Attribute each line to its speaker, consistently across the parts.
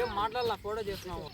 Speaker 1: ఏం మాట్లాడాల ఫోటో చేస్తున్నాము.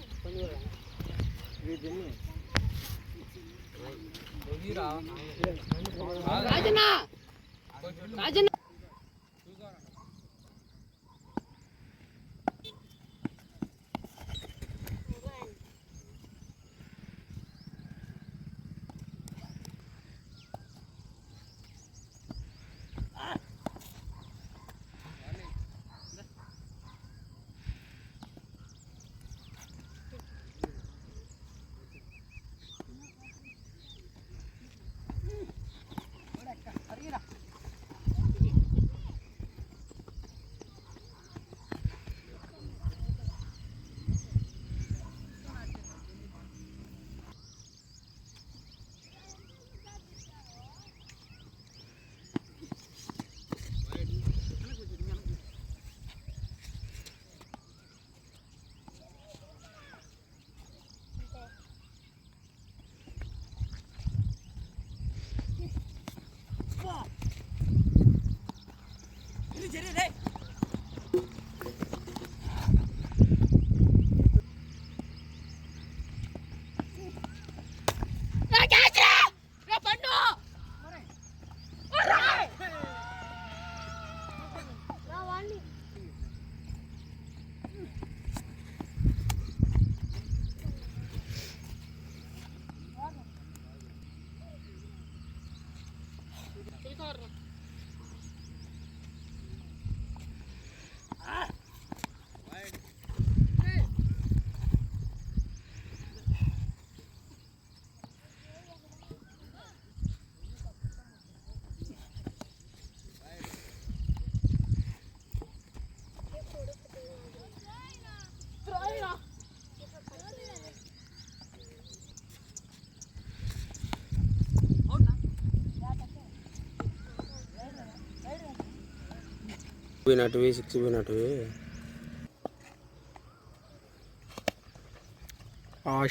Speaker 2: పోయినట్టువి 6 పోయినట్టువి.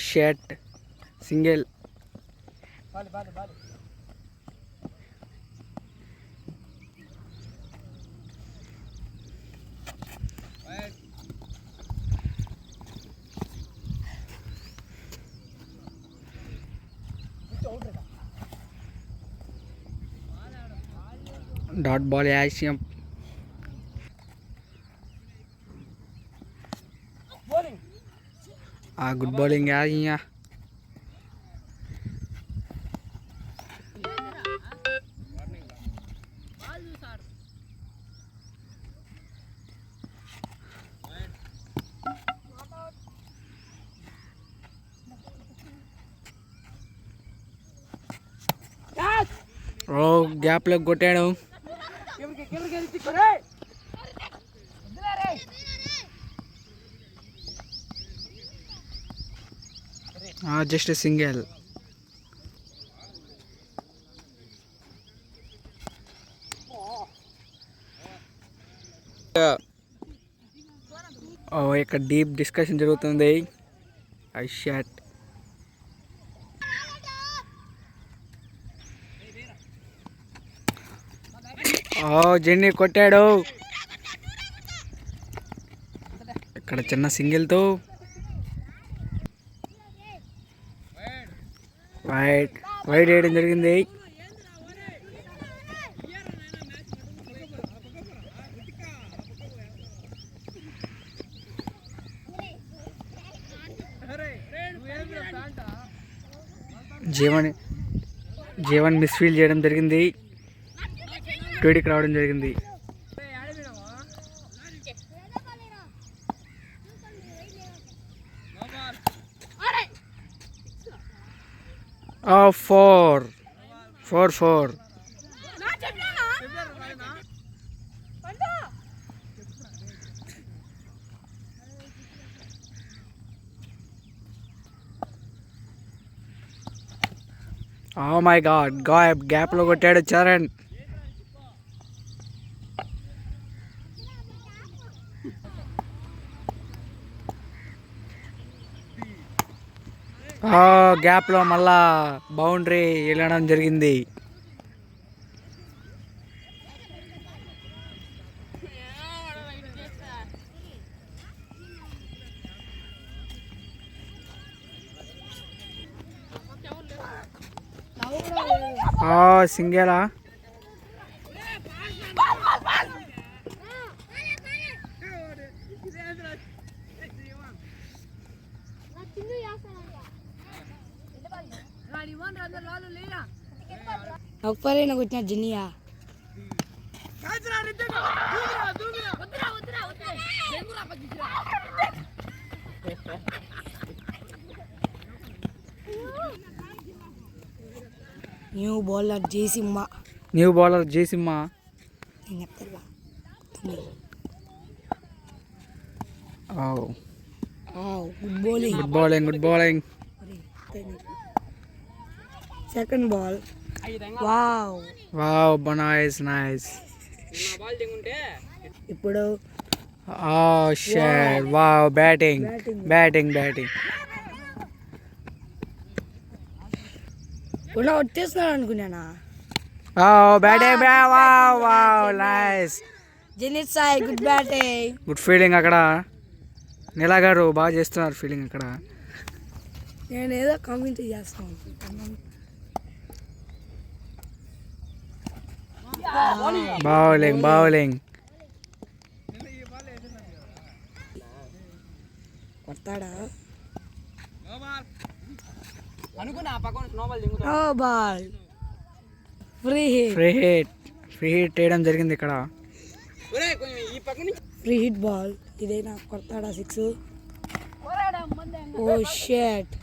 Speaker 1: షర్ట్ సింగిల్ డాట్ బాల్ యాసియం. गुड बॉलिंग यार यहाँ. ओ गैप लोग कोट्टाడు. Just single. ఇక్కడ డీప్ డిస్కషన్ జరుగుతుంది. ఐ షాట్. జెన్నీ కొట్టాడు. ఇక్కడ చిన్న సింగిల్తో వైడ్ వేయడం జరిగింది. జీవన్ మిస్ఫీల్ చేయడం జరిగింది. ట్వీడికి రావడం జరిగింది. ఫోర్. ఓ మై గాడ్, గ్యాప్లో కొట్టాడు చరణ్. గ్యాప్లో మళ్ళా బౌండరీ వెళ్ళడం జరిగింది. సింగేలా
Speaker 2: ఒక్కరైనా కొట్టిన జినియా న్యూ బౌలర్ జయసింహ నేను చెప్తా good bowling second ball
Speaker 1: wow nice
Speaker 2: ఇప్పుడు
Speaker 1: వావ్ బ్యాటింగ్
Speaker 2: కూడా వచ్చేస్తున్నాడు అనుకున్నానా.
Speaker 1: Batting wow nice
Speaker 2: Jenith Sai good batting,
Speaker 1: good fielding. అక్కడ నీలా గారు బాగా చేస్తున్నారు ఫీల్డింగ్ అక్కడ.
Speaker 2: నేను ఏదో కామెంట్ చేస్తాను.
Speaker 1: బౌలింగ్
Speaker 2: కొడతాడా బాల్ ఫ్రీ
Speaker 1: హిట్ వేయడం జరిగింది ఇక్కడ.
Speaker 2: ఫ్రీ హిట్ బాల్ ఇదైనా కొడతాడా 6? ఓ షట్,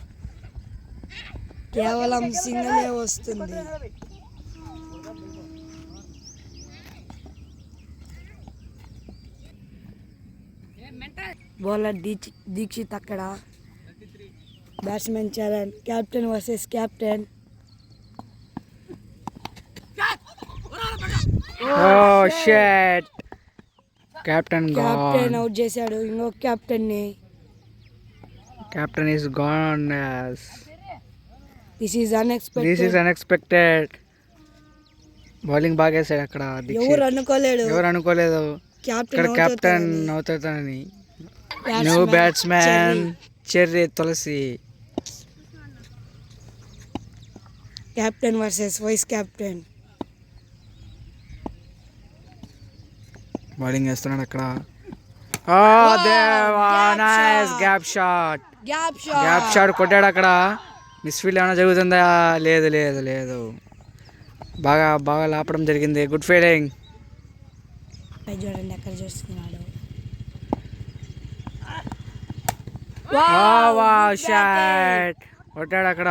Speaker 2: కేవలం సింగలే వస్తుంది. బౌలర్ దీక్షిత్ అక్కడ. Batsmen Charan, captain versus captain.
Speaker 1: Captain
Speaker 2: out చేశాడు ఇంకో కెప్టెన్ ని.
Speaker 1: Captain is gone.
Speaker 2: This is unexpected.
Speaker 1: Bowling బాగా వేసాడు అక్కడ.
Speaker 2: ఎవరు అనుకోలేదు
Speaker 1: కెప్టెన్ అవుతాడని. New batsmen Cherry Tulasi.
Speaker 2: Captain versus vice captain.
Speaker 1: Bowling వేస్తున్నాడు అక్కడ. నైస్ గ్యాప్ షాట్ కొట్టాడు అక్కడ. మిస్ఫీల్డ్ ఏమైనా జరుగుతుందా? లేదు బాగా లాపడం జరిగింది. Good fielding.
Speaker 2: చూడండి ఎక్కడ చూస్తున్నాడు.
Speaker 1: షాట్ కొట్టాడు అక్కడ.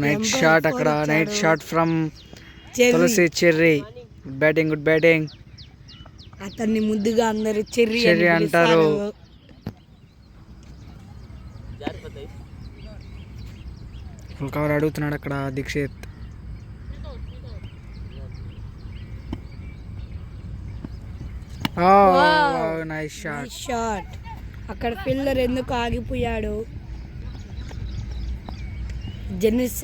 Speaker 1: నైట్ షాట్ అక్కడ. Nice shot from Tulasi Cherry. Good batting.
Speaker 2: అతన్ని ముద్దుగా అందరు చెర్రీ
Speaker 1: అంటారు. ఫుల్ కవర్ అడుగుతున్నాడు అక్కడ దీక్షిత్. Nice
Speaker 2: shot. అక్కడ పిల్లర్ ఎందుకు ఆగిపోయాడు? జెనిత్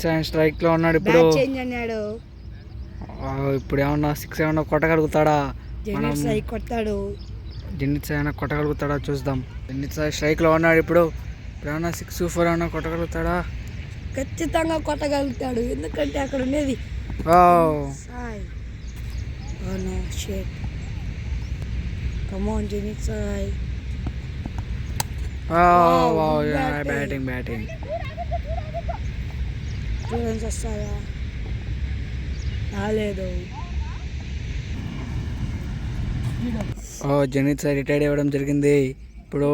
Speaker 2: సాయి
Speaker 1: స్ట్రైక్ లో ఉన్నాడు ఇప్పుడు.
Speaker 2: చేంజ్ అన్నాడు.
Speaker 1: ఇప్పుడు ఏమన్నా 6 ఏమన్నా కొట్టగలుగుతాడా?
Speaker 2: జెనిత్ సాయి కొడతాడు.
Speaker 1: జెనిత్ సాయి ఏమన్నా కొట్టగలుగుతాడా చూద్దాం. జెనిత్ సాయి స్ట్రైక్ లో ఉన్నాడు ఇప్పుడు. ఏమన్నా 6, 4 ఏమన్నా కొట్టగలుగుతాడా?
Speaker 2: ఖచ్చితంగా కొట్టగలుగుతాడు, ఎందుకంటే అక్కడ ఉండేది Sai. no shit, come on Jimmy Sai.
Speaker 1: Wow, yeah, batting
Speaker 2: runs వస్తాయా? రాలేదు.
Speaker 1: జెనిత్ సాయి రిటైర్డ్ అవ్వడం జరిగింది. ఇప్పుడు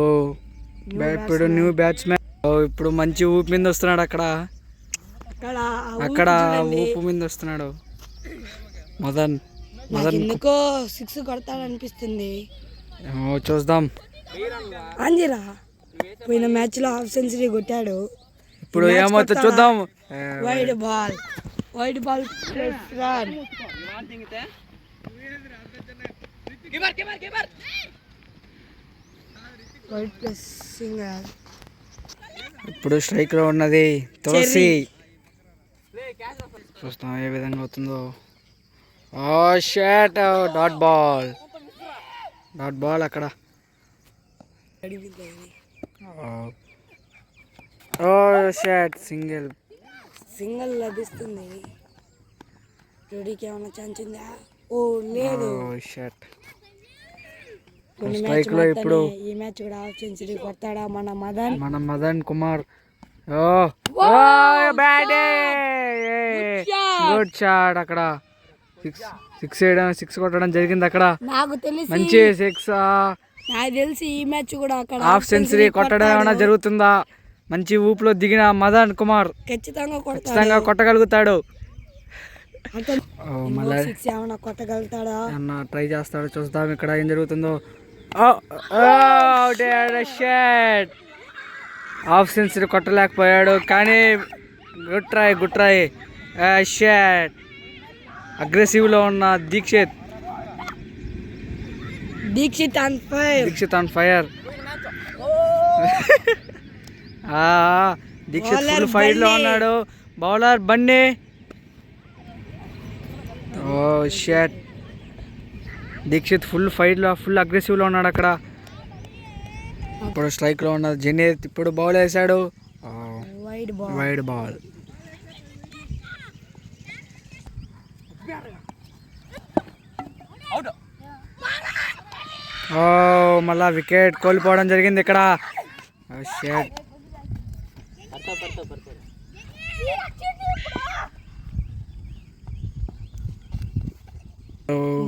Speaker 1: న్యూ బ్యాట్స్మెన్. ఇప్పుడు మంచి ఊపు మీద వస్తున్నాడు అక్కడ ఊపు మీద వస్తున్నాడు మదన్.
Speaker 2: ఎందుకో 6 కొడతాడు అనిపిస్తుంది.
Speaker 1: చూద్దాం.
Speaker 2: అంజిరా పోయిన మ్యాచ్ లో హాఫ్ సెంచరీ కొట్టాడు.
Speaker 1: ఇప్పుడు ఏమవుతుందో చూద్దాం.
Speaker 2: Wide ball white plus singer.
Speaker 1: ఇప్పుడు స్ట్రైక్లో ఉన్నది తులసి. చూస్తాం ఏ విధంగా అవుతుందో. ఓ షాట్, డాట్ బాల్ అక్కడ. ఓ షాట్,
Speaker 2: సింగల్ లభిస్తుంది. జోడీకి ఏమైనా ఛాన్స్ ఉందా? ఓ లేదు.
Speaker 1: షాట్.
Speaker 2: కొన్ని
Speaker 1: స్ట్రైక్
Speaker 2: మ్యాచ్
Speaker 1: లో ఇప్పుడు
Speaker 2: ఈ మ్యాచ్ కూడా హాఫ్ సెంచరీ కొడతాడా మన మదన్
Speaker 1: కుమార్? ఓ గుడ్ షాట్. అక్కడ సిక్స్ కొట్టడం జరిగింది అక్కడ.
Speaker 2: నాకు తెలిసి
Speaker 1: మంచి సిక్స్.
Speaker 2: నాకు తెలిసి ఈ మ్యాచ్ కూడా అక్కడ
Speaker 1: హాఫ్ సెంచరీ కొట్టడం ఏమైనా జరుగుతుందా? మంచి ఊపులో దిగిన మదన్ కుమార్ ఖచ్చితంగా కొట్టగలుగుతాడు.
Speaker 2: ఏమైనా కొట్టగలుగుతాడా?
Speaker 1: ట్రై చేస్తాడు, చూద్దాం ఇక్కడ ఏం జరుగుతుందో. హాఫ్ సెంచరీ కొట్టలేకపోయాడు, కానీ గుడ్ ట్రై. షాట్. అగ్రెసివ్లో ఉన్న Dikshit on fire. Dikshit full fight లో ఉన్నాడు. బౌలర్ బన్నీ. ఓ షాట్. దీక్షిత్ ఫుల్ అగ్రెసివ్ లో ఉన్నాడు అక్కడ. ఇప్పుడు స్ట్రైక్ లో ఉన్నది జెనీత్. ఇప్పుడు బౌల్ వేసాడు, వైడ్ బాల్. ఓ మళ్ళా వికెట్ కోల్పోవడం జరిగింది ఇక్కడ. షాట్.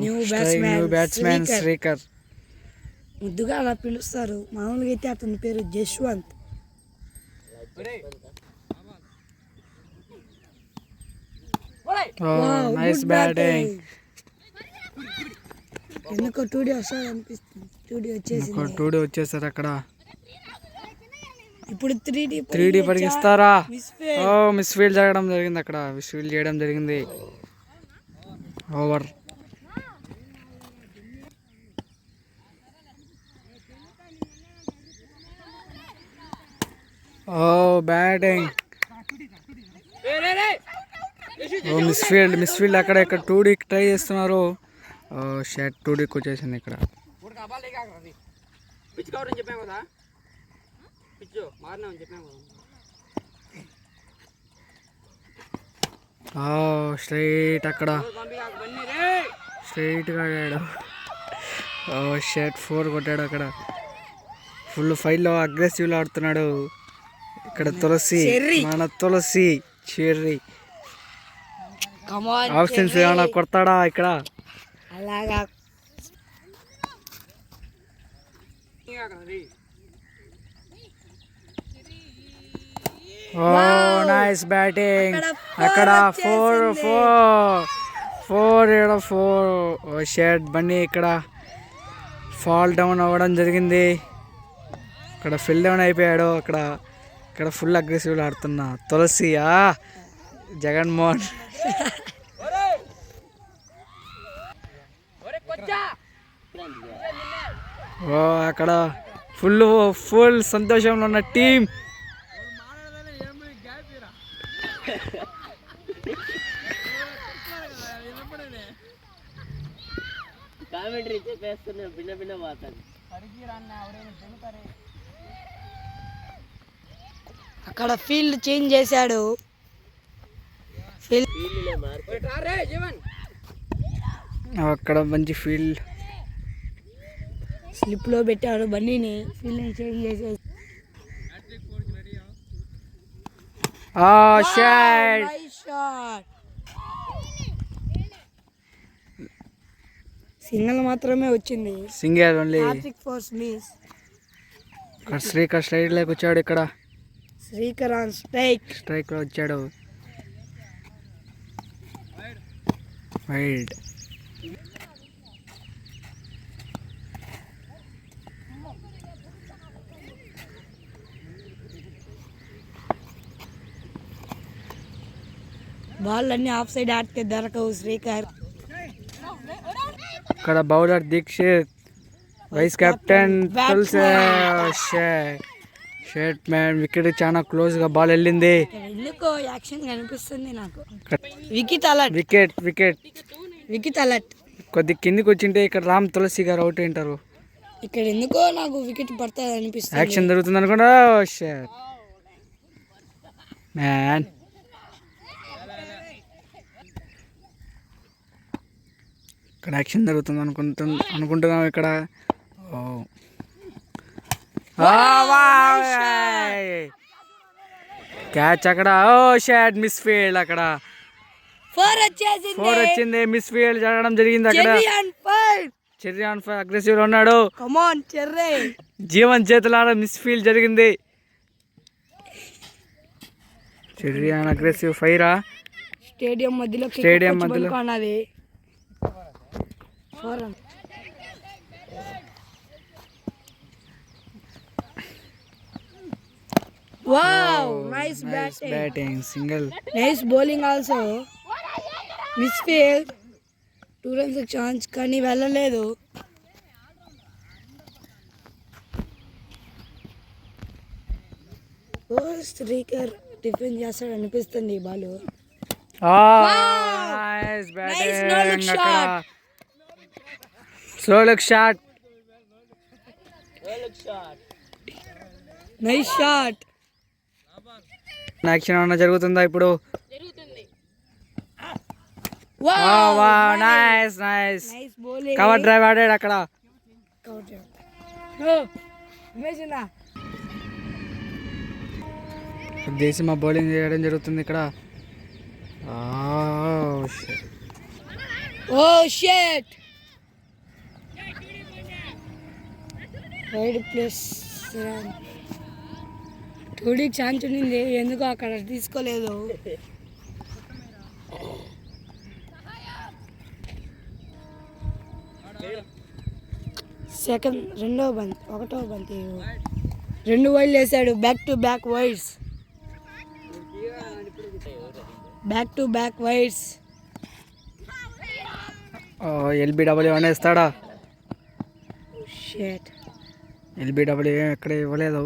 Speaker 1: New batsmen Srikar.
Speaker 2: ముద్దుగా అలా పిలుస్తారు, మామూలుగా అయితే అతని పేరు జశ్వంత్.
Speaker 1: Nice batting.
Speaker 2: ఎందుకో టూడీ వస్తుంది అనిపిస్తుంది.
Speaker 1: టూడీ వచ్చేసారు అక్కడ.
Speaker 2: ఇప్పుడు
Speaker 1: 3D పరిగిస్తారా? ఓ మిస్ఫీల్డ్ జరగడం జరిగింది అక్కడ. మిస్ఫీల్డ్ చేయడం జరిగింది. ఓవర్. ఓ బ్యాటింగ్. ఓ మిస్ఫీల్డ్ అక్కడ. ఇక్కడ 2D ట్రై చేస్తున్నారు. షాట్ 2Dకి వచ్చేసింది ఇక్కడ. స్ట్రైట్ అక్కడ. స్ట్రైట్గా ఆడాడు. షాట్ 4 కొట్టాడు అక్కడ. ఫుల్ ఫైట్లో అగ్రెసివ్లో ఆడుతున్నాడు ఇక్కడ. మన తులసి చెర్రీ. హాఫ్ సెంచరీ ఏమైనా కొడతాడా ఇక్కడ?
Speaker 2: అలాగా
Speaker 1: ఓ నైస్ బ్యాటింగ్ అక్కడ. 4 షాట్. బన్నీ ఇక్కడ ఫాల్ డౌన్ అవ్వడం జరిగింది. ఇక్కడ ఫిల్ డౌన్ అయిపోయాడు అక్కడ. ఇక్కడ ఫుల్ అగ్రెసివ్లో ఆడుతున్న తులసి. జగన్మోహన్. ఓ అక్కడ ఫుల్ సంతోషంలో ఉన్న టీం.
Speaker 2: అక్కడ ఫీల్డ్ చేంజ్ చేశాడు.
Speaker 1: అక్కడ మంచి ఫీల్డ్
Speaker 2: స్లిప్ లో పెట్టాడు బన్నీని. ఫీల్డ్ చేంజ్ చేసేసి సింగిల్ మాత్రమే వచ్చింది.
Speaker 1: Single only. శ్రీకర్ స్ట్రైట్ లేక వచ్చాడు ఇక్కడ.
Speaker 2: శ్రీకర్ ఆన్
Speaker 1: స్ట్రైక్ లో వచ్చాడు. వైడ్.
Speaker 2: బాల్ అన్ని ఆఫ్ సైడ్ ఆడితే దొరకవు శ్రీకర్.
Speaker 1: ఇక్కడ బౌలర్ దీక్షిత్. వైస్ కెప్టెన్ తులసి షర్ట్ మ్యాన్ వికెట్ చాలా క్లోజ్ గా బాల్ వెళ్ళింది.
Speaker 2: ఎందుకో యాక్షన్ కనిపిస్తుంది నాకు. Wicket alert,
Speaker 1: wicket wicket
Speaker 2: wicket alert.
Speaker 1: కొద్ది కిందికి వచ్చింటే ఇక్కడ రామ్ తులసి గారు అవుట్ అయింటారు.
Speaker 2: ఇక్కడ ఎందుకో నాకు వికెట్ పడుతుంది అనిపిస్తుంది.
Speaker 1: యాక్షన్ జరుగుతుంది అనుకుంటా. షర్ట్ మ్యాన్ ఇక్కడ యాక్షన్ జరుగుతుంది అనుకుంటున్నాం ఇక్కడ. క్యాచ్ అక్కడ. ఓ షాట్ మిస్ ఫీల్డ్ అక్కడ. 4 వచ్చింది. మిస్ ఫీల్డ్ జరగడం జరిగింది అక్కడ. చెర్రీ ఆన్ ఫైర్ అగ్రెసివ్ లో ఉన్నాడు. జీవన్ చేతులారా మిస్ ఫీల్డ్ జరిగింది. చెర్రీ ఆన్ అగ్రెసివ్ ఫైరా.
Speaker 2: స్టేడియం మధ్యలో కొనాలి. Wow, nice
Speaker 1: batting. Single.
Speaker 2: Nice bowling also. Miss field. 2 runs chance కానీ వెళ్ళలేదు. స్ట్రైకర్ డిఫెన్స్ చేస్తాడు అనిపిస్తుంది ఈ బాల్.
Speaker 1: నైస్ బ్యాటింగ్ అక్కడ. Slow look shot.
Speaker 2: Nice shot.
Speaker 1: Action ఏమన్నా జరుగుతుందా ఇప్పుడు? నైస్ నైస్ కవర్ డ్రైవ్ ఆడాడు అక్కడ. దేశమా బౌలింగ్ చేయడం జరుగుతుంది ఇక్కడ.
Speaker 2: Oh shit. రైడ్ ప్లస్ టూడీకి ఛాన్స్ ఉండింది, ఎందుకు అక్కడ తీసుకోలేదు. రెండవ బంతి 1వ బంతి 2 వైడ్లు వేసాడు. Back to back wides.
Speaker 1: LBW అనేస్తాడా?
Speaker 2: షిట్.
Speaker 1: ఎల్బిడబ్ల్యూ ఎక్కడ ఇవ్వలేదు.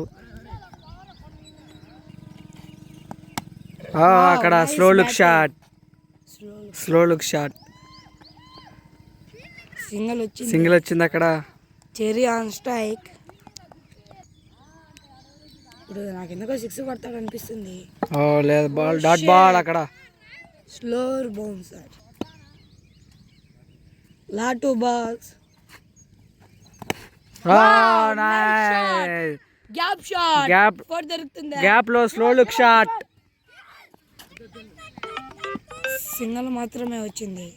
Speaker 1: అక్కడ స్లో లుక్ షాట్. సింగిల్ వచ్చింది అక్కడ.
Speaker 2: Cherry on strike. ఇప్పుడు నాకు ఎందుకో 6 కొడతాడు అనిపిస్తుంది.
Speaker 1: లేదు, బాల్ డాట్ బాల్ అక్కడ.
Speaker 2: Slower bounce. లాటు బాల్స్. Gap shot.
Speaker 1: గ్యాప్ లో స్లో లుక్ షాట్.
Speaker 2: సింగల్ మాత్రమే వచ్చింది.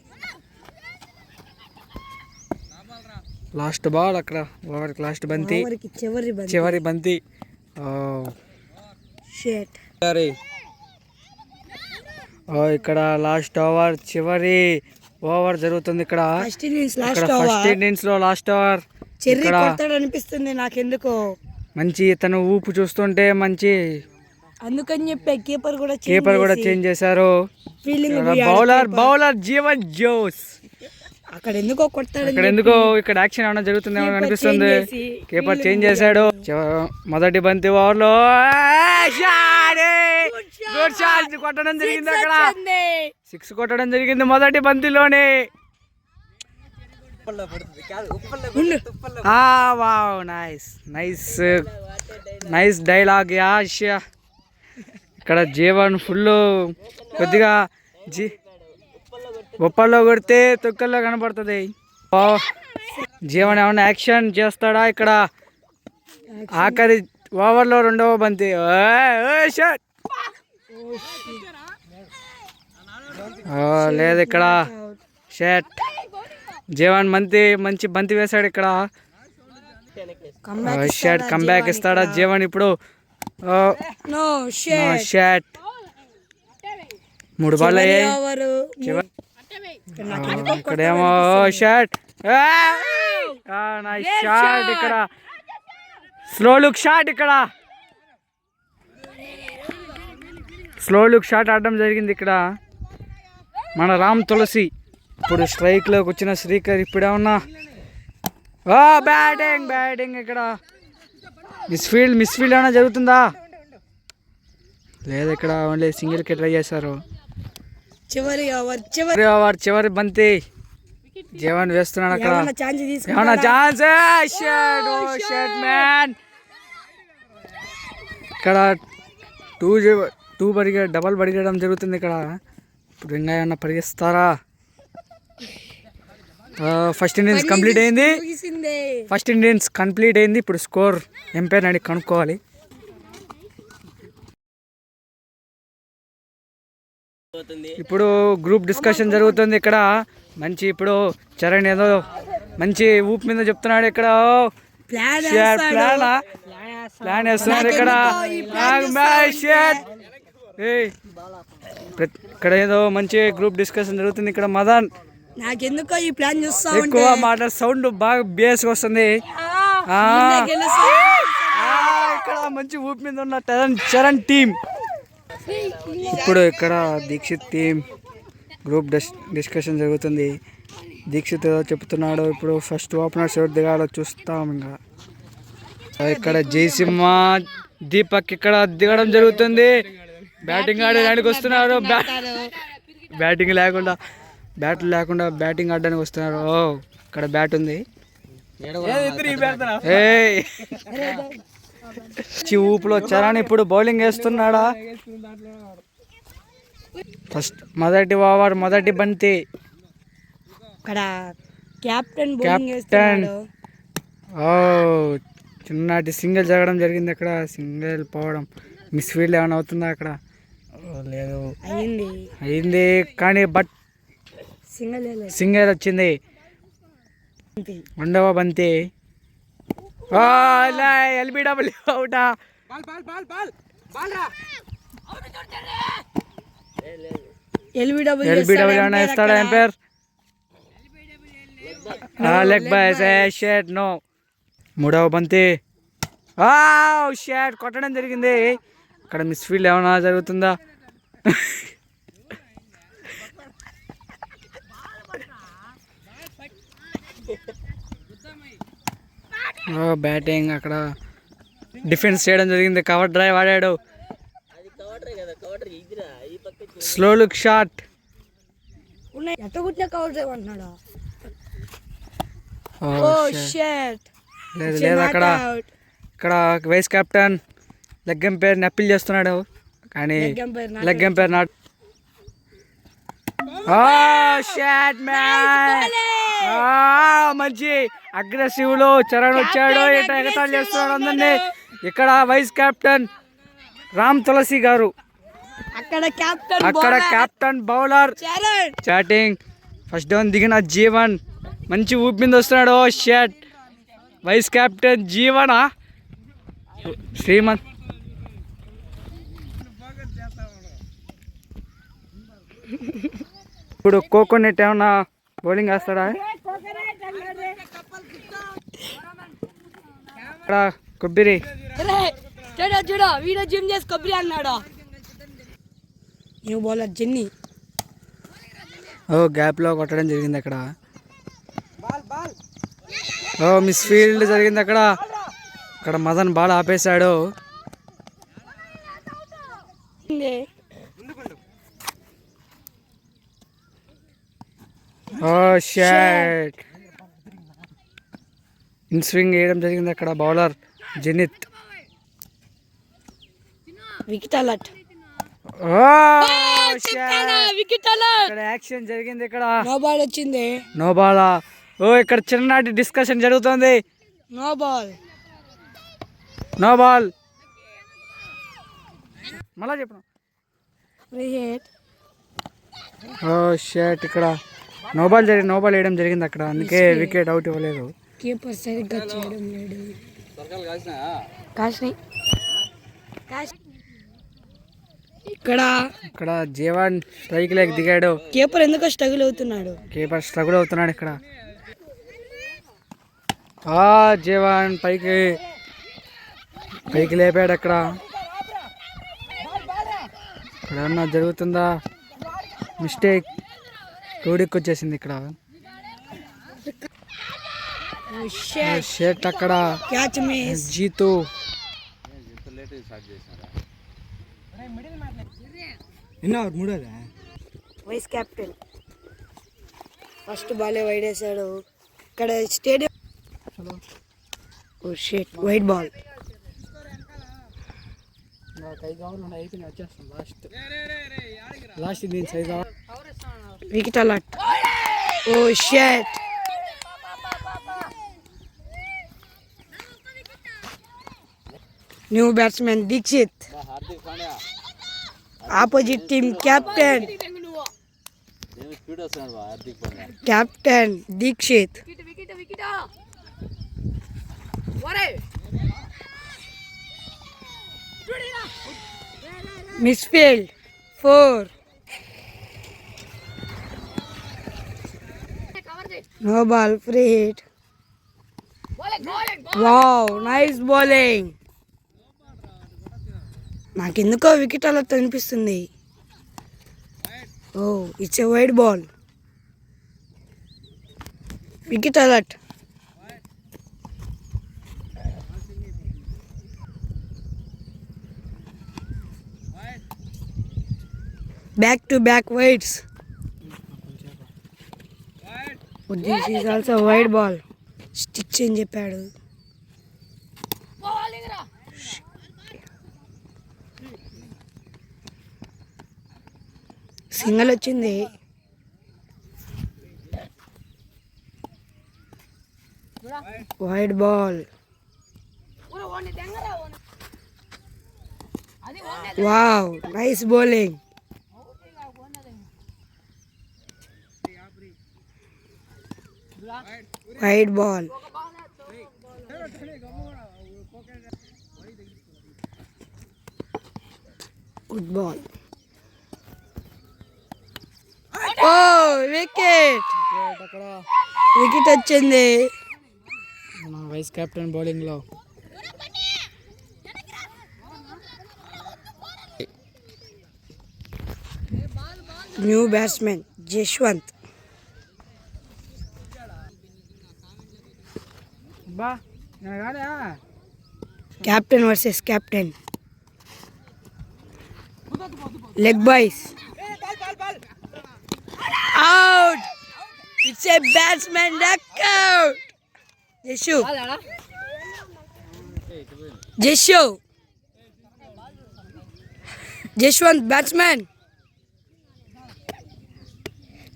Speaker 1: లాస్ట్ బాల్ అక్కడ. ఓవర్కి లాస్ట్ బంతి, చివరి బంతి. ఇక్కడ లాస్ట్ ఓవర్, చివరి ఓవర్ జరుగుతుంది ఇక్కడ. ఫస్ట్ ఇన్నింగ్స్ లో లాస్ట్ ఓవర్.
Speaker 2: చెర్రీ కొడతాడు అనిపిస్తుంది నాకెందుకో.
Speaker 1: మంచి తను ఊపు చూస్తుంటే మంచి,
Speaker 2: అందుకని చెప్పి కీపర్ కూడా
Speaker 1: చేంజ్ చేశారు. బౌలర్ జీవన్ జోస్
Speaker 2: అక్కడ ఎందుకో కొడతాడు.
Speaker 1: ఇక్కడ యాక్షన్ ఏమైనా జరుగుతుందేమో అనిపిస్తుంది. కీపర్ చేంజ్ చేశాడు. మొదటి బంతి ఓవర్లో గుడ్ షాట్ కొట్టడం జరిగింది అక్కడ. 6 కొట్టడం జరిగింది మొదటి బంతిలోనే. Nice dialogue ash. ఇక్కడ జీవన్ ఫుల్ కొద్దిగా ఉప్పల్లో కొడితే తొక్కల్లో కనపడుతుంది. జీవన్ ఏమన్నా యాక్షన్ చేస్తాడా ఇక్కడ? ఆఖరి ఓవర్లో 2వ బంతి. లేదు ఇక్కడ షాట్. జీవన్ మంచి బంతి వేశాడు ఇక్కడ. షాట్ కంబ్యాక్ ఇస్తాడా జీవన్ ఇప్పుడు? షాట్. 3 బాల్ అయ్యాయి. ఇక్కడేమో షాట్. షాట్ ఇక్కడ. స్లో లుక్ షాట్ ఇక్కడ. స్లో లుక్ షాట్ ఆడడం జరిగింది ఇక్కడ మన రామ్ తులసి. ఇప్పుడు స్ట్రైక్లోకి వచ్చిన శ్రీకర్ ఇప్పుడేమన్నా బ్యాటింగ్ బ్యాటింగ్ ఇక్కడ మిస్ ఫీల్డ్ ఏమైనా జరుగుతుందా? లేదు, ఇక్కడ ఓన్లీ సింగిల్కి ట్రై చేశారు. చివరి బంతి జీవన్ వేస్తున్నాడు అక్కడ. ఏమన్నా ఛాన్స్? మ్యాన్ ఇక్కడ డబల్ పరిగెడడం జరుగుతుంది ఇక్కడ. ఇప్పుడు ఇంకా ఏమన్నా పరిగెస్తారా? ఫస్ట్ ఇన్నింగ్స్ కంప్లీట్ అయింది. ఇప్పుడు స్కోర్ ఎంపైర్ అని కనుక్కోవాలి. ఇప్పుడు గ్రూప్ డిస్కషన్ జరుగుతుంది ఇక్కడ. మంచి ఇప్పుడు చరణ్ ఏదో మంచి ఊపు మీద చెప్తున్నాడు ఇక్కడ. ప్లాన్ వేస్తున్నాడు ఇక్కడ. ఇక్కడ ఏదో మంచి గ్రూప్ డిస్కషన్ జరుగుతుంది ఇక్కడ. మదన్
Speaker 2: నాకెందుకో ఈ ప్లాన్ చూస్తా
Speaker 1: ఎక్కువ మాట సౌండ్ బాగా బేస్ వస్తుంది. ఇక్కడ మంచి ఊపి మీద ఉన్న చరణ్ టీం. ఇప్పుడు ఇక్కడ దీక్షిత్ టీం గ్రూప్ డిస్కషన్ జరుగుతుంది. దీక్షిత్ చెప్తున్నాడు ఇప్పుడు ఫస్ట్ ఓపెనర్స్ ఎవరు దిగాలో చూస్తాం. ఇంకా ఇక్కడ జయసింహ దీపక్ ఇక్కడ దిగడం జరుగుతుంది. బ్యాటింగ్ ఆడడానికి వస్తున్నారు. బ్యాటింగ్ లేకుండా బ్యాటింగ్ ఆడడానికి వస్తున్నారు. ఇక్కడ బ్యాట్ ఉంది. ఊపులో చరణ్ ఇప్పుడు బౌలింగ్ వేస్తున్నాడా? ఫస్ట్ మొదటి బంతి
Speaker 2: కెప్టెన్
Speaker 1: చిన్నటి సింగిల్ జరగడం జరిగింది అక్కడ. సింగిల్ పోవడం మిస్ ఫీల్డ్ ఏమైనా అవుతుందా అక్కడ? లేదు, అయింది కానీ బట్ సింగిల్ వచ్చింది. రెండవ బంతి ఎల్బిడబ్ల్యూ అవుటా? ఎల్బిడబ్ల్యూ ఏమైనా ఇస్తాడా umpire? Leg bye shot no. మూడవ బంతి షాట్ కొట్టడం జరిగింది. ఇక్కడ మిస్ ఫీల్డ్ ఏమైనా జరుగుతుందా? బ్యాటింగ్ అక్కడ డిఫెన్స్ చేయడం జరిగింది. కవర్ డ్రైవ్ ఆడాడు. Slow look shot. లేదు అక్కడ వైస్ కెప్టెన్ లెగ్ ఎంపైర్ ని అప్పీల్ చేస్తున్నాడు కానీ లెగ్ ఎంపైర్ నాట్. మంచి అగ్రెసివ్ లో చరణ్ వచ్చాడు. ఎగతాళి చేస్తున్నాడు అందరినీ. ఇక్కడ వైస్ కెప్టెన్ రామ్ తులసి గారు, అక్కడ captain bowler chatting. First down దిగిన జీవన్ మంచి ఊపి మీద వస్తున్నాడు. షాట్ వైస్ కెప్టెన్ జీవనా శ్రీమంత్. ఇప్పుడు కోకోనట్ ఏమన్నా బౌలింగ్ వేస్తాడా? కొబ్బరి
Speaker 2: వీడియో జిమ్ చేసి కొబ్బరి అన్నాడు. బౌలర్ జెన్నీ
Speaker 1: గ్యాప్ లో కొట్టడం జరిగింది అక్కడ. మిస్ ఫీల్డ్ జరిగింది అక్కడ. అక్కడ మదన్ బాల్ ఆపేశాడు. షాట్ ఇన్ స్వింగ్ వేయడం జరిగింది అక్కడ. Bowler zenith
Speaker 2: wicket alert.
Speaker 1: Action జరిగింది ఇక్కడ.
Speaker 2: నో బాల్ వచ్చింది.
Speaker 1: నో బాలా? ఇక్కడ చిన్ననాటి డిస్కషన్ జరుగుతుంది.
Speaker 2: నో బాల్
Speaker 1: మళ్ళా చెప్పను. షాట్ ఇక్కడ నో బాల్ వేయడం జరిగింది అక్కడ. అందుకే వికెట్ అవుట్ ఇవ్వలేదు.
Speaker 2: కీపర్ సరిగ్గా చేయడం లేదు.
Speaker 1: ఇక్కడ జీవన్ స్ట్రైక్ లేక దిగాడు.
Speaker 2: కీపర్ ఎందుకో స్ట్రగుల్ అవుతున్నాడు ఇక్కడ. జీవన్ పైకి లేపాడు అక్కడ. ఇక్కడ ఏమన్నా జరుగుతుందా? మిస్టేక్. టూడిక్ వచ్చేసింది ఇక్కడ.
Speaker 1: షెట్ అక్కడ
Speaker 2: catch miss.
Speaker 1: Jeetu
Speaker 2: vice captain first బాలే వైడ్ వేసాడు. ఇక్కడ stadium white ball. Wicket alert. Oh shit. New batsmen Dikshit, opposite team captain Dikshit. Misfield 4. No ball, free hit. Wow, nice bowling. నాకెందుకో వికెట్ అలా అనిపిస్తుంది. Oh it's a wide ball. Wicket alert. Back to back wides. This is also wide ball. స్టిచ్ అని చెప్పాడు. Single వచ్చింది. Wide ball. Wow, nice bowling. Wide ball. Good ball. ఓ wicket. Wicket వచ్చింది.
Speaker 1: వైస్ కెప్టెన్ బౌలింగ్ లో
Speaker 2: new batsmen Jashwant. Captain versus captain. Leg byes. Out. It's a batsmen duck out. Jashwant batsmen.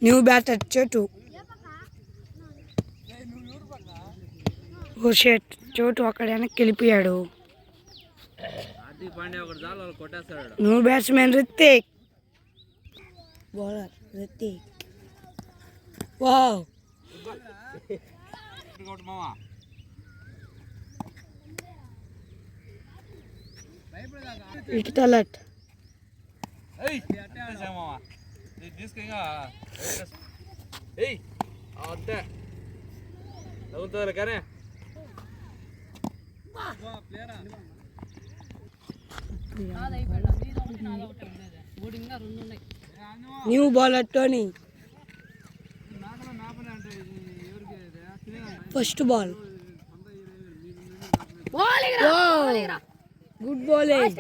Speaker 2: New batter Chotu. ఓ షెట్, చోటు అక్కడ వెనక్కి వెళ్ళిపోయాడు. New batsmen Ritik. Bowler Ritik. Wow. Wicket alert. New bowler Tony. First ball. Good bowling.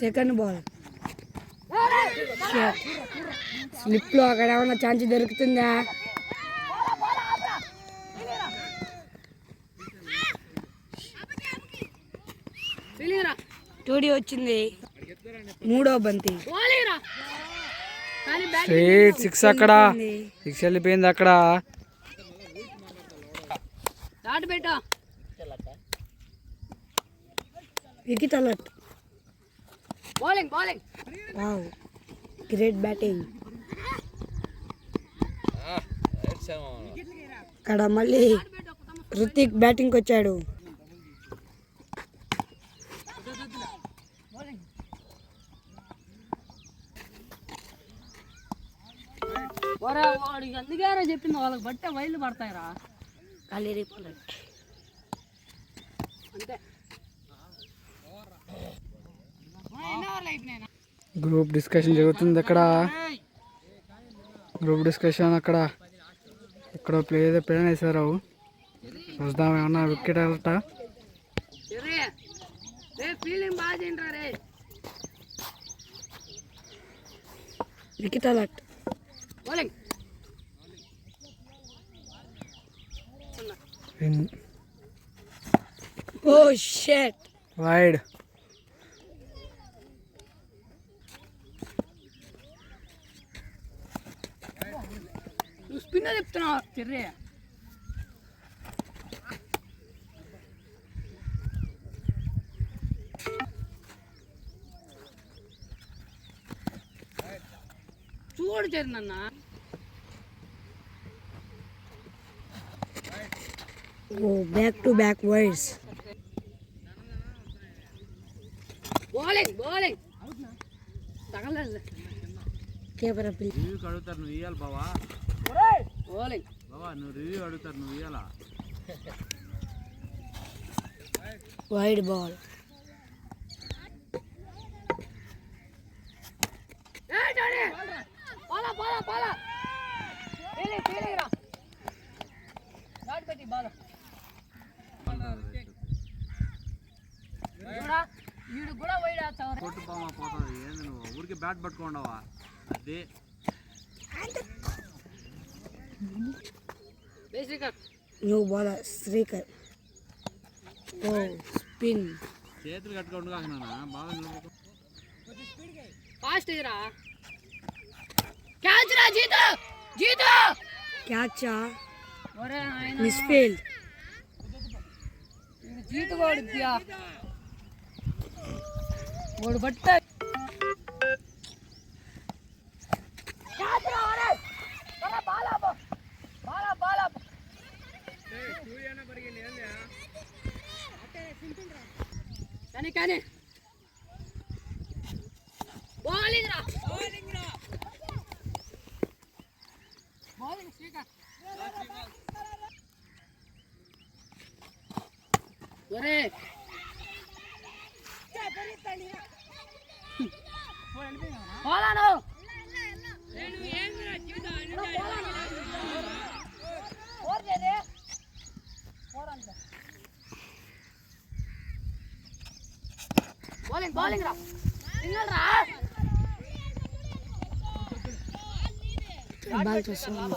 Speaker 2: Second ball. Slip లో అక్కడ ఏమన్నా chance దొరుకుతుందా? Two D వచ్చింది. మూడో బంతి.
Speaker 1: స్ట్రైట్ 6 అక్కడ. 6 వెళ్ళిపోయింది అక్కడ.
Speaker 2: Wicket alert. Wow, great batting. ఇక్కడ మళ్ళీ రుతిక్ బ్యాటింగ్కి వచ్చాడు.
Speaker 3: అందుకే చెప్పింది వాళ్ళకి బట్టే వైర్లు పడతాయిరా.
Speaker 2: ఖాళీ రేపు
Speaker 3: అంతే.
Speaker 1: గ్రూప్ డిస్కషన్ జరుగుతుంది అక్కడ. గ్రూప్ డిస్కషన్ అక్కడ. ఇక్కడ ప్లే ఏదో ప్లాన్ వేసారు. చూద్దాం ఏమన్నా వికెట్ అలట.
Speaker 3: ఫీలింగ్ బాగా తింటా రే.
Speaker 2: Wicket alert.
Speaker 3: Bowling
Speaker 2: oh shit.
Speaker 1: Wide.
Speaker 3: నువ్వు స్పిన్ చెప్తున్నావు చెర్రీ. చూడు చెర్రీ నన్న.
Speaker 2: Oh back to back wides.
Speaker 3: Bowling bowling తగలేదు.
Speaker 2: కేపర్ అప్పి.
Speaker 4: రివ్యూ అడుగుతారు నువ్వు ఇయ్యాలి బావా.
Speaker 3: బౌలింగ్
Speaker 4: బావా నువ్వు రివ్యూ అడుగుతారు నువ్వు ఇయ్యాలా.
Speaker 2: Wide ball.
Speaker 3: పాలా పాలా పాలా ఫీలింగ్ ఫీలింగ్ రా. షాట్ పెట్టి బాల్ చూడా. వీడు కూడా వైడ్ ఆడతావు.
Speaker 4: కొట్టు బావా పోతుంది. ఏంది నువ్వు ఊరికి బ్యాట్ పట్టుకోండవా. అదే
Speaker 3: బేసికర్
Speaker 2: న్యూ బాలర్ శ్రీకర్. ఓ స్పిన్.
Speaker 4: చేతులు కట్టుకోండు కాకనా బాగా నిలబడుకో.
Speaker 3: ఫాస్ట్ రా. క్యాచ్ రా. జీతు జీతు.
Speaker 2: క్యాచా.
Speaker 3: ఒరే నాయనా
Speaker 2: మిస్ ఫీల్డ్.
Speaker 3: జీతు వాడిద్యా. వాడు బట్ట కానీ కానీ బౌలింగ్ రా. బౌలింగ్ శ్రీకాంత్. ఒరే పోలాను. బౌలింగ్ బౌలింగ్ రా. సింగల్ రా.
Speaker 2: బాల్ చూస్తున్నాడు.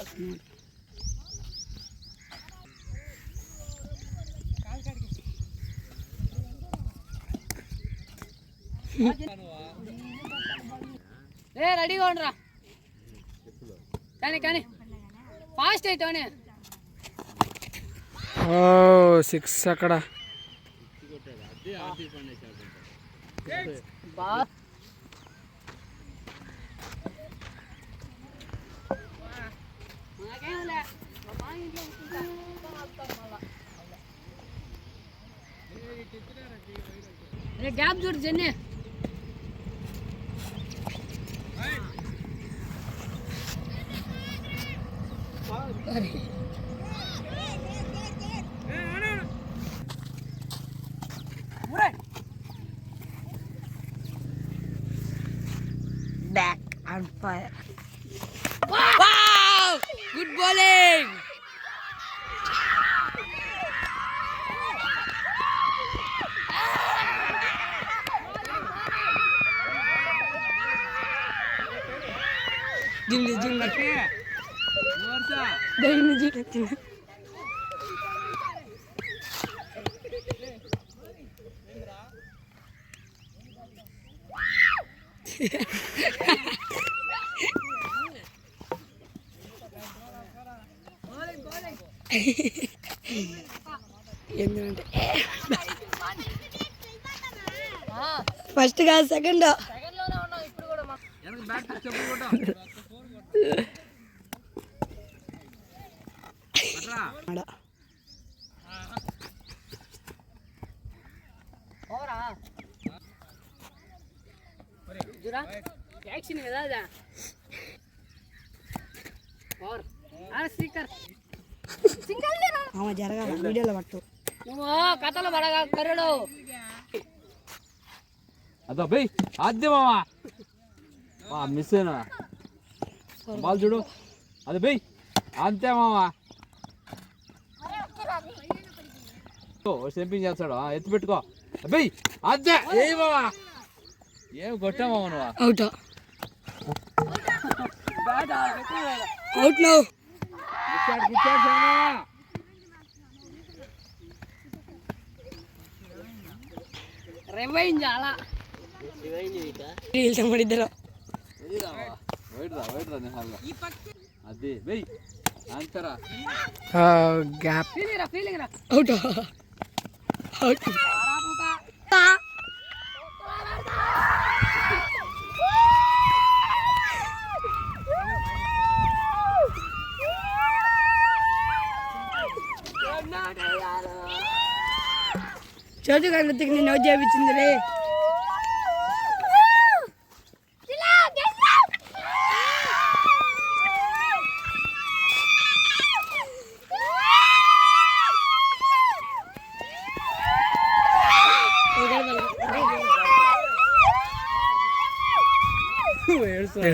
Speaker 3: రే రెడీగా ఉండరా. కానీ కానీ ఫాస్ట్ అయితేనే.
Speaker 1: ఓ 6 అక్కడ.
Speaker 3: బా నాకేంలే. మా ఇంట్లో ఉంటుందా మళ్ళా. రే గ్యాప్ చూడు jenny.
Speaker 2: Back on fire. Wow! Good bowling. Jing jing. Dari ni jing. ఎందుకంటే ఫస్ట్ కాదు సెకండ్.
Speaker 3: సెకండ్లోనే ఉన్నాం ఇప్పుడు కూడా.
Speaker 4: వెనక బ్యాట్ చెప్పు కొట్టు. అట్రా
Speaker 3: ఓరా జురా యాక్షన్ కదా అదా. ఓర్ అరే స్పీకర్ సింగల్ లేరా.
Speaker 2: ఆమె జరగాల వీడియోలో పట్టు.
Speaker 3: నువ్వు కథలు పడగా కర్రడు.
Speaker 4: అదో బై ఆద్య మామా. మిస్ అయినా బాల్ చూడు. అది బై అంతే మామా. సెంపింగ్ చేస్తాడు ఎత్తి పెట్టుకో అబ్బాయి అదే ఏ బావా ఏం కొట్టామా నువ్వు
Speaker 2: అవుట్ అవుట్ నో
Speaker 3: రివైండ్ చాలా
Speaker 2: వెళ్తాం మరి ఇద్దరు
Speaker 4: వైడ్రా నిహాల్గా అదే వెయ్ అంతరా
Speaker 1: గ్యాప్
Speaker 3: ఫీలింగ్ రా
Speaker 2: అవుట్ అవుట్ చోటు కృతికి నేను అవుట్ చేయించింది రే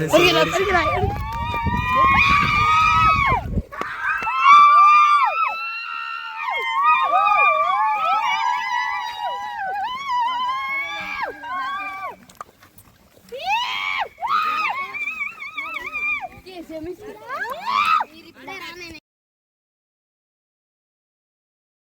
Speaker 2: పరిగెరా